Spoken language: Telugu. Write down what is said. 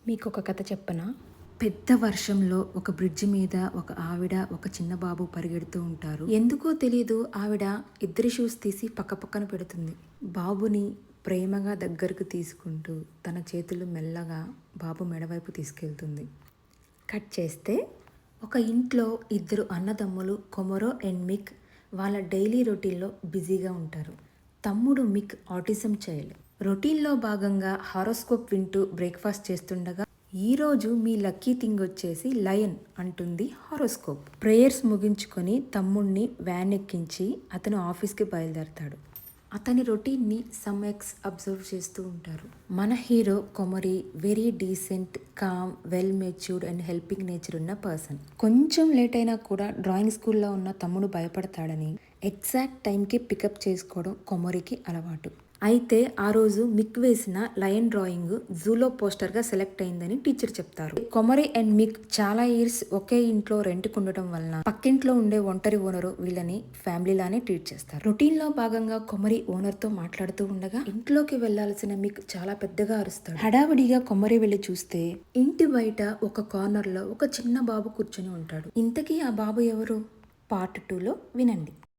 మీకొక కథ చెప్పనా? పెద్ద వర్షంలో ఒక బ్రిడ్జ్ మీద ఒక ఆవిడ, ఒక చిన్న బాబు పరిగెడుతూ ఉంటారు. ఎందుకో తెలీదు ఆవిడ ఇద్దరి షూస్ తీసి పక్కపక్కన పెడుతుంది. బాబుని ప్రేమగా దగ్గరకు తీసుకుంటూ తన చేతులు మెల్లగా బాబు మెడవైపు తీసుకెళ్తుంది. కట్ చేస్తే ఒక ఇంట్లో ఇద్దరు అన్నదమ్ములు కొమరో అండ్ మిక్ వాళ్ళ డైలీ రొటీన్లో బిజీగా ఉంటారు. తమ్ముడు మిక్ ఆటిజం చైల్డ్. రొటీన్లో భాగంగా హారోస్కోప్ వింటూ బ్రేక్ఫాస్ట్ చేస్తుండగా ఈరోజు మీ లక్కీ థింగ్ వచ్చేసి లయన్ అంటుంది హారోస్కోప్. ప్రేయర్స్ ముగించుకొని తమ్ముడిని వ్యాన్ ఎక్కించి అతను ఆఫీస్కి బయలుదేరతాడు. అతని రొటీన్ని సమ్ ఎక్స్ అబ్జర్వ్ చేస్తూ ఉంటారు. మన హీరో కొమరి very decent, calm, well matured and helping nature ఉన్న పర్సన్. కొంచెం లేట్ అయినా కూడా డ్రాయింగ్ స్కూల్లో ఉన్న తమ్ముడు భయపడతాడని ఎగ్జాక్ట్ టైంకి పికప్ చేసుకోవడం కొమరికి అలవాటు. అయితే ఆ రోజు మిక్ వేసిన లయన్ డ్రాయింగ్ జూలో పోస్టర్గా సెలెక్ట్ అయిందని టీచర్ చెప్తారు. కొమరి అండ్ మిక్ చాలా ఇయర్స్ ఒకే ఇంట్లో రెంట్కు ఉండటం వలన పక్కింట్లో ఉండే ఒంటరి ఓనరు వీళ్ళని ఫ్యామిలీలానే ట్రీట్ చేస్తారు. రొటీన్ లో భాగంగా కొమరి ఓనర్ తో మాట్లాడుతూ ఉండగా ఇంట్లోకి వెళ్లాల్సిన మిక్ చాలా పెద్దగా అరుస్తాడు. హడావిడిగా కొమరి వెళ్లి చూస్తే ఇంటి బయట ఒక కార్నర్ లో ఒక చిన్న బాబు కూర్చొని ఉంటాడు. ఇంతకీ ఆ బాబు ఎవరు? పార్ట్ 2లో వినండి.